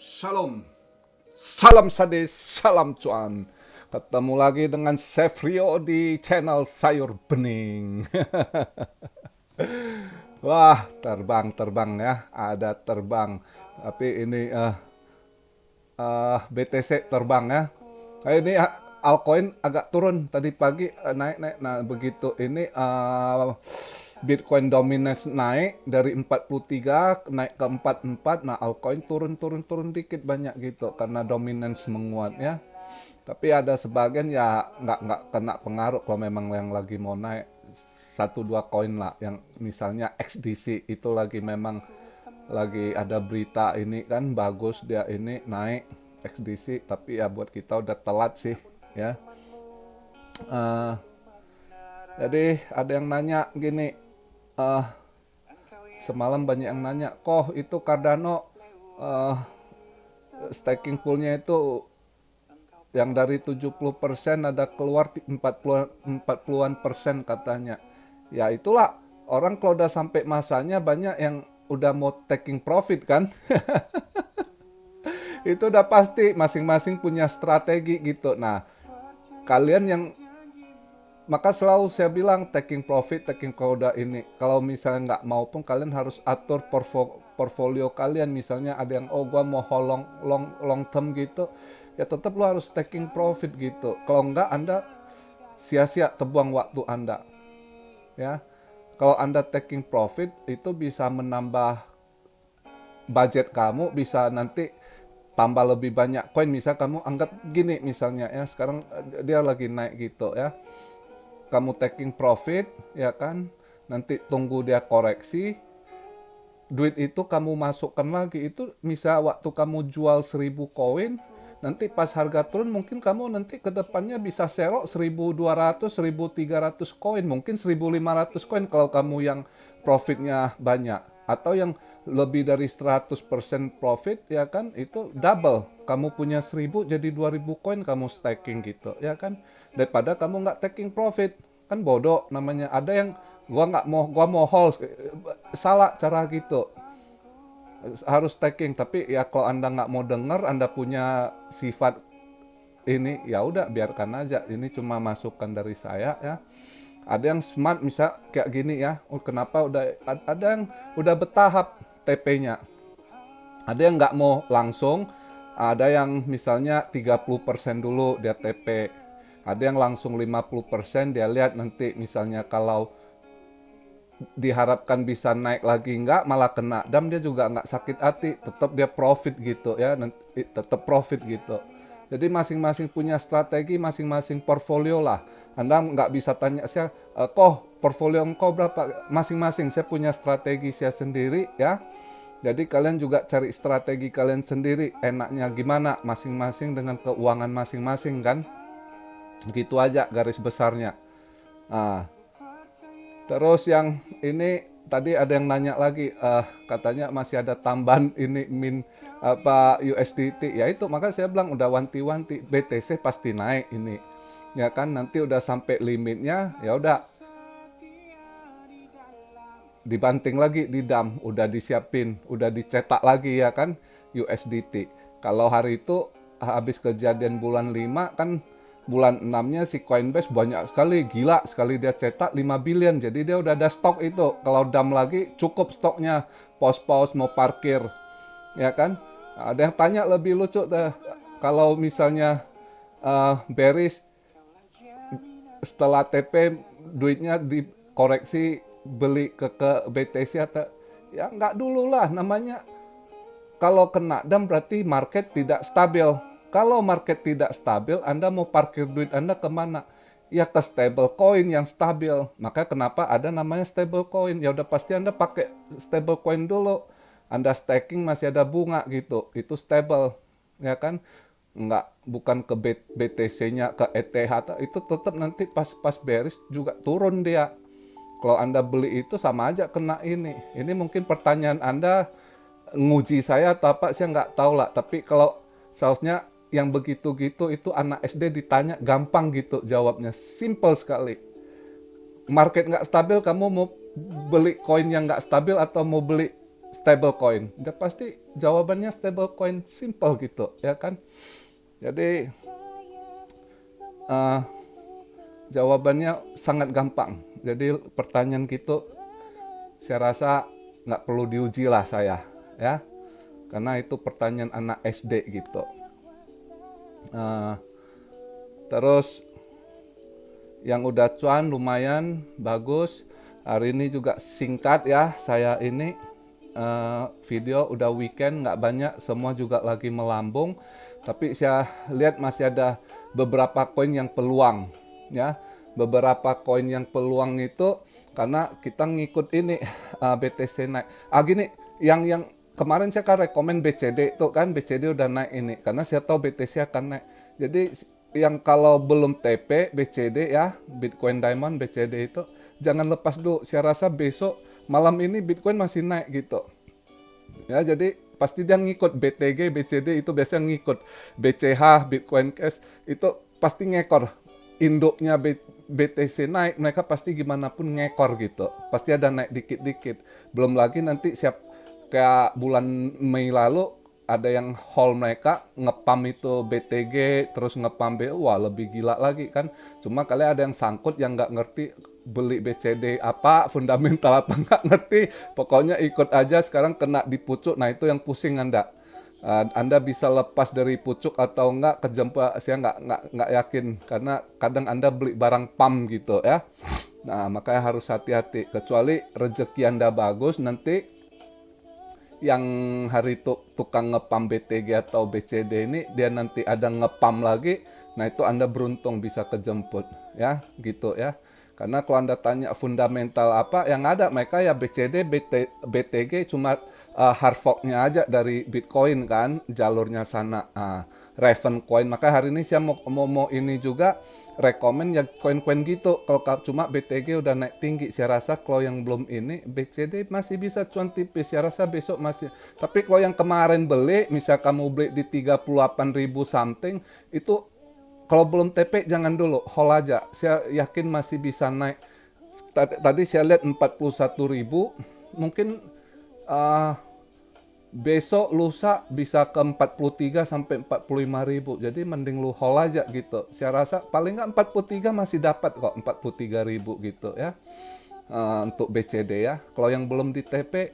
Shalom, salam sade, salam cuan. Ketemu lagi dengan Chef Rio di channel Sayur Bening. Wah, terbang ya, ada terbang. Tapi ini BTC terbang ya. Ini altcoin agak turun tadi pagi, naik. Nah, begitu ini Bitcoin dominance naik dari 43 naik ke 44. Nah, altcoin turun dikit banyak gitu karena dominance menguat ya. Tapi ada sebagian ya nggak kena pengaruh kalau memang yang lagi mau naik satu dua koin lah, yang misalnya XDC itu lagi memang lagi ada berita ini kan bagus dia ini naik XDC, tapi ya buat kita udah telat sih ya. Eh, jadi ada yang nanya gini, eh semalam banyak yang nanya, kok itu Cardano eh staking poolnya itu yang dari 70% ada keluar 40-an persen katanya. Ya itulah, orang kalau udah sampai masanya banyak yang udah mau taking profit kan. Itu udah pasti masing-masing punya strategi gitu. Nah, kalian yang maka selalu saya bilang taking profit, taking kalau udah ini. Kalau misalnya nggak mau pun kalian harus atur portfolio kalian. Misalnya ada yang gua mau hold long term gitu, ya tetap lo harus taking profit gitu. Kalau nggak Anda sia-sia terbuang waktu Anda. Ya, kalau Anda taking profit itu bisa menambah budget kamu, bisa nanti tambah lebih banyak koin. Misal kamu anggap gini misalnya ya, sekarang dia lagi naik gitu ya, kamu taking profit ya kan, nanti tunggu dia koreksi, duit itu kamu masukkan lagi. Itu misal waktu kamu jual 1000 koin, nanti pas harga turun mungkin kamu nanti ke depannya bisa serok 1200 1300 koin, mungkin 1500 koin kalau kamu yang profitnya banyak, atau yang lebih dari 100% profit ya kan, itu double, kamu punya 1000 jadi 2000 koin kamu staking gitu ya kan, daripada kamu nggak taking profit. Kan bodoh namanya. Ada yang gua mau hold, salah cara gitu, harus taking. Tapi ya kalau Anda nggak mau dengar, Anda punya sifat ini, ya udah biarkan aja. Ini cuma masukan dari saya ya. Ada yang smart misal kayak gini ya, kenapa udah ada yang udah bertahap TP-nya, ada yang nggak mau langsung, ada yang misalnya 30% dulu dia TP, ada yang langsung 50%, dia lihat nanti misalnya kalau diharapkan bisa naik lagi, nggak malah kena dam, dia juga nggak sakit hati, tetap dia profit gitu ya, nanti tetap profit gitu. Jadi masing-masing punya strategi, masing-masing portfolio lah. Anda nggak bisa tanya saya, kok portfolio engkau berapa? Masing-masing saya punya strategi saya sendiri ya. Jadi kalian juga cari strategi kalian sendiri, enaknya gimana masing-masing dengan keuangan masing-masing kan. Gitu aja garis besarnya. Nah, terus yang ini tadi ada yang nanya lagi, katanya masih ada tambahan ini min apa USDT. Ya itu maka saya bilang udah wanti-wanti, BTC pasti naik ini. Ya kan, nanti udah sampai limitnya, ya udah dibanting lagi di dam, udah disiapin, udah dicetak lagi ya kan USDT. Kalau hari itu habis kejadian bulan 5 kan, bulan 6-nya si Coinbase banyak sekali, gila sekali dia cetak 5 billion. Jadi dia udah ada stok itu. Kalau dam lagi cukup stoknya, pos-pos mau parkir. Ya kan? Ada yang tanya lebih lucu deh, kalau misalnya bearish setelah TP duitnya dikoreksi beli ke BTC atau ya nggak dulu lah namanya. Kalau kena dam berarti market tidak stabil. Kalau market tidak stabil, Anda mau parkir duit Anda kemana? Ya ke stable coin yang stabil. Maka kenapa ada namanya stable coin? Ya udah pasti Anda pakai stable coin dulu. Anda staking masih ada bunga gitu, itu stable, ya kan? Nggak, bukan ke BTC-nya, ke ETH, itu tetap nanti pas bearish juga turun dia. Kalau Anda beli itu sama aja kena ini. Ini mungkin pertanyaan Anda nguji saya atau apa, saya nggak tahu lah. Tapi kalau seharusnya yang begitu-gitu itu anak SD ditanya gampang gitu jawabnya. Simple sekali. Market nggak stabil, kamu mau beli koin yang nggak stabil atau mau beli stable coin? Udah pasti jawabannya stable coin, simple gitu ya kan. Jadi eh, jawabannya sangat gampang. Jadi pertanyaan gitu saya rasa nggak perlu diuji lah saya ya, karena itu pertanyaan anak SD gitu. Eh, terus yang udah cuan lumayan bagus. Hari ini juga singkat ya, saya ini video udah weekend nggak banyak, semua juga lagi melambung. Tapi saya lihat masih ada beberapa koin yang peluang ya. Beberapa koin yang peluang itu karena kita ngikut ini BTC naik. Gini, yang kemarin saya kan rekomen BCD itu kan, BCD udah naik ini karena saya tahu BTC akan naik. Jadi yang kalau belum TP BCD ya, Bitcoin Diamond BCD itu jangan lepas dulu. Saya rasa besok malam ini Bitcoin masih naik gitu. Ya, jadi pasti dia ngikut BTG, BCD itu biasanya ngikut. BCH, Bitcoin Cash itu pasti ngekor. Induknya BTC naik, mereka pasti gimana pun ngekor gitu. Pasti ada naik dikit-dikit. Belum lagi nanti siap kayak bulan Mei lalu ada yang haul mereka ngepam itu BTG terus ngepam BU, wah lebih gila lagi kan. Cuma kalian ada yang sangkut yang nggak ngerti beli BCD apa, fundamental apa nggak ngerti, pokoknya ikut aja sekarang kena di pucuk. Nah itu yang pusing Anda. Anda bisa lepas dari pucuk atau enggak kejempa, saya nggak yakin karena kadang Anda beli barang pam gitu ya. Nah makanya harus hati-hati, kecuali rezeki Anda bagus nanti yang hari itu tukang ngepam BTG atau BCD ini dia nanti ada ngepam lagi, nah itu Anda beruntung bisa kejemput ya gitu ya. Karena kalau Anda tanya fundamental apa yang ada, mereka ya BCD, BTG cuma hard fork-nya aja dari Bitcoin kan, jalurnya sana. Raven Coin, maka hari ini saya mau ini juga rekomen ya koin-koin gitu. Kalau cuma BTG udah naik tinggi, saya rasa kalau yang belum ini BCD masih bisa cuan tipis, saya rasa besok masih. Tapi kalau yang kemarin beli, misal kamu beli di 38.000 something, itu kalau belum TP jangan dulu, hold aja. Saya yakin masih bisa naik. Tadi saya lihat 41.000, mungkin besok lusa bisa ke 43 sampai 45.000. Jadi mending lu hold aja gitu. Saya rasa paling nggak 43 masih dapat kok, 43.000 gitu ya. Untuk BCD ya. Kalau yang belum di TP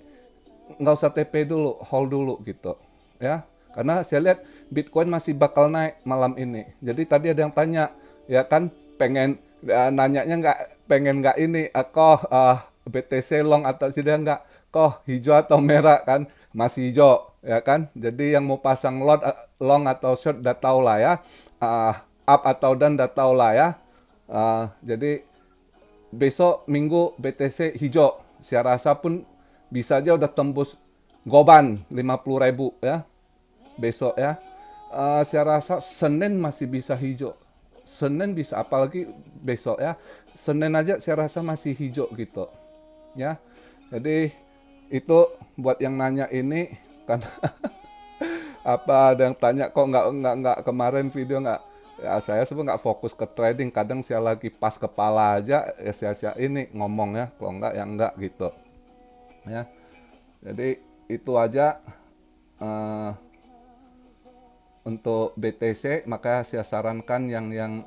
nggak usah TP dulu, hold dulu gitu ya. Karena saya lihat Bitcoin masih bakal naik malam ini. Jadi tadi ada yang tanya ya kan, pengen nanyanya pengen nggak ini kok BTC long atau sudah nggak, kok hijau atau merah kan, masih hijau ya kan. Jadi yang mau pasang long atau short udah tahu lah ya, up atau down udah tahu lah ya. Jadi besok Minggu BTC hijau, saya rasa pun bisa aja udah tembus goban 50.000 ya besok ya. Saya rasa Senin masih bisa hijau, Senin bisa, apalagi besok ya. Senin aja saya rasa masih hijau gitu ya. Jadi itu buat yang nanya ini kan. Apa ada yang tanya kok nggak kemarin video nggak, ya saya sebenarnya nggak fokus ke trading, kadang saya lagi pas kepala aja ya saya ini ngomong ya, kalau nggak ya nggak gitu ya. Jadi itu aja untuk BTC. Maka saya sarankan yang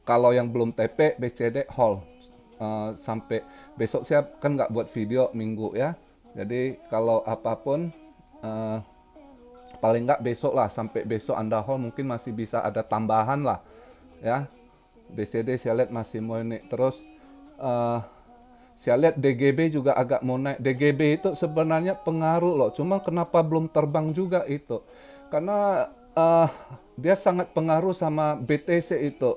kalau yang belum TP BCD hold sampai besok. Saya kan nggak buat video minggu ya, jadi kalau apapun paling nggak besok lah, sampai besok Anda hold, mungkin masih bisa ada tambahan lah ya. BCD saya lihat masih mau ini terus. Saya lihat DGB juga agak mau naik. DGB itu sebenarnya pengaruh loh, cuma kenapa belum terbang juga itu karena dia sangat pengaruh sama BTC itu.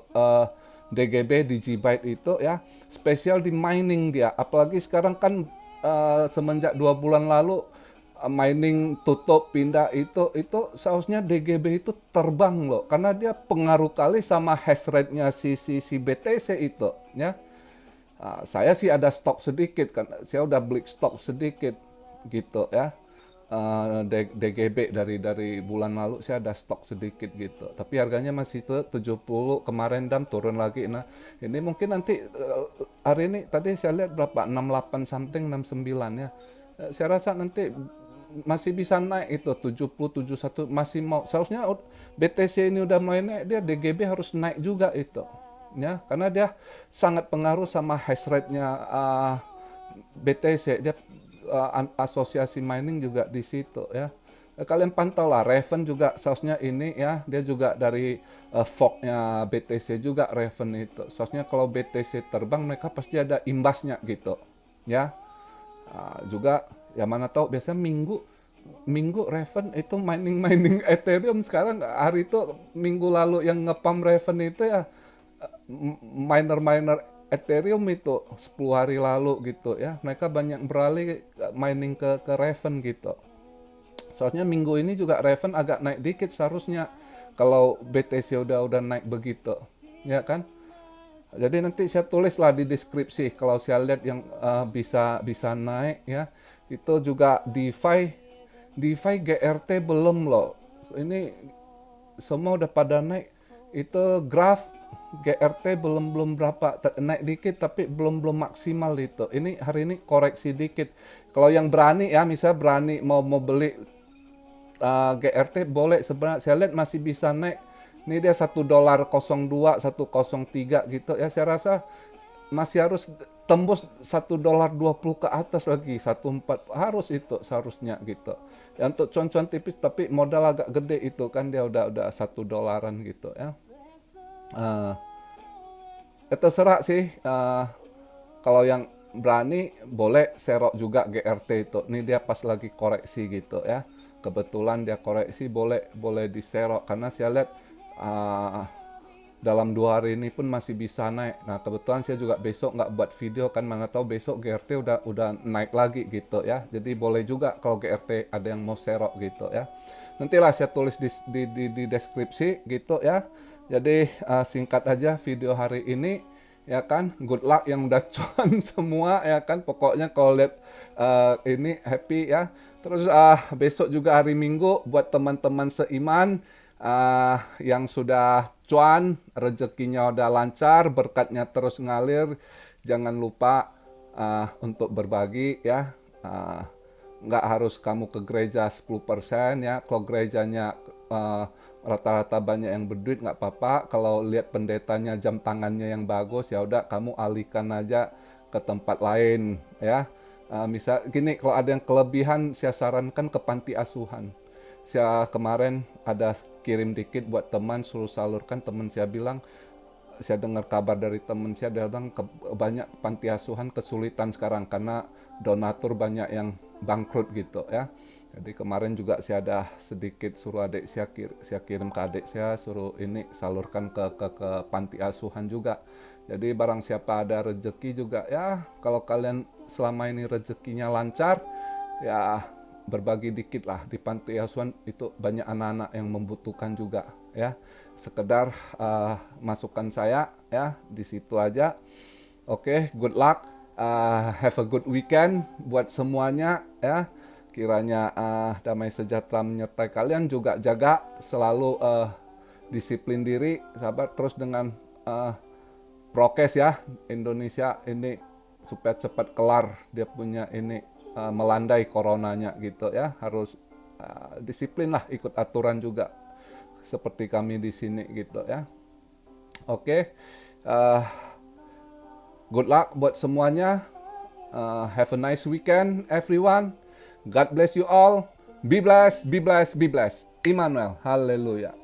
DGB, Digibyte itu ya, spesial di mining dia. Apalagi sekarang kan semenjak 2 bulan lalu mining tutup pindah, itu seharusnya DGB itu terbang loh, karena dia pengaruh kali sama hash rate-nya si BTC itu ya. Saya sih ada stok sedikit kan, saya udah beli stok sedikit gitu ya. DGB dari bulan lalu saya ada stok sedikit gitu, tapi harganya masih 70 kemarin dan turun lagi. Nah ini mungkin nanti hari ini tadi saya lihat berapa, 68 something, 69 ya. Saya rasa nanti masih bisa naik itu 70 71 masih mau seharusnya BTC ini udah mulai naik dia DGB harus naik juga itu ya karena dia sangat pengaruh sama hash rate-nya BTC dia asosiasi mining juga di situ ya. Kalian pantau lah Raven juga seharusnya ini ya dia juga dari forknya BTC juga Raven itu seharusnya kalau BTC terbang mereka pasti ada imbasnya gitu ya. Juga ya mana tahu biasanya minggu minggu Raven itu mining Ethereum sekarang hari itu minggu lalu yang ngepam Raven itu ya miner Ethereum itu 10 hari lalu gitu ya mereka banyak beralih mining ke Raven gitu. Soalnya minggu ini juga Raven agak naik dikit seharusnya kalau BTC udah naik begitu, ya kan? Jadi nanti saya tulis lah di deskripsi kalau saya lihat yang bisa naik ya. Itu juga DeFi GRT belum loh. Ini semua udah pada naik. Itu graf GRT belum berapa naik dikit tapi belum maksimal itu. Ini hari ini koreksi dikit. Kalau yang berani ya, misalnya berani mau beli GRT boleh sebenarnya saya lihat masih bisa naik. Ini dia $1.02, 103 gitu ya. Saya rasa masih harus tembus $1.20 ke atas lagi, 14 harus itu seharusnya gitu. Ya untuk cuan-cuan tipis tapi modal agak gede itu kan dia udah $1 gitu ya. Terserah sih kalau yang berani boleh serok juga GRT itu. Ini dia pas lagi koreksi gitu ya. Kebetulan dia koreksi boleh diserok karena saya lihat dalam 2 hari ini pun masih bisa naik. Nah kebetulan saya juga besok nggak buat video kan mana tahu besok GRT udah naik lagi gitu ya. Jadi boleh juga kalau GRT ada yang mau serok gitu ya. Nantilah saya tulis di deskripsi gitu ya. Jadi singkat aja video hari ini ya kan. Good luck yang udah cuan semua ya kan. Pokoknya kalau lihat ini happy ya. Terus besok juga hari Minggu buat teman-teman seiman yang sudah cuan, rezekinya udah lancar, berkatnya terus ngalir. Jangan lupa untuk berbagi ya. Nggak harus kamu ke gereja 10% ya. Kalau gerejanya rata-rata banyak yang berduit nggak apa-apa. Kalau lihat pendetanya jam tangannya yang bagus ya udah kamu alihkan aja ke tempat lain ya. Misal gini, kalau ada yang kelebihan saya sarankan ke panti asuhan. Saya kemarin ada kirim dikit buat teman suruh salurkan, teman saya bilang saya dengar kabar dari teman saya dia bilang banyak panti asuhan kesulitan sekarang karena donatur banyak yang bangkrut gitu ya. Jadi kemarin juga saya ada sedikit suruh adik saya kirim ke adik saya suruh ini salurkan ke panti asuhan juga. Jadi barang siapa ada rezeki juga ya kalau kalian selama ini rezekinya lancar ya berbagi dikit lah di panti asuhan itu banyak anak-anak yang membutuhkan juga ya. Sekedar masukan saya ya di situ aja. Oke, good luck. Have a good weekend buat semuanya ya. Kiranya damai sejahtera menyertai kalian juga jaga selalu disiplin diri, sabar terus dengan prokes ya. Indonesia ini supaya cepat kelar dia punya ini melandai coronanya gitu ya. Harus disiplin lah, ikut aturan juga seperti kami di sini gitu ya. Oke. Good luck buat semuanya. Have a nice weekend everyone. God bless you all. Be blessed, be blessed, be blessed. Immanuel. Haleluya.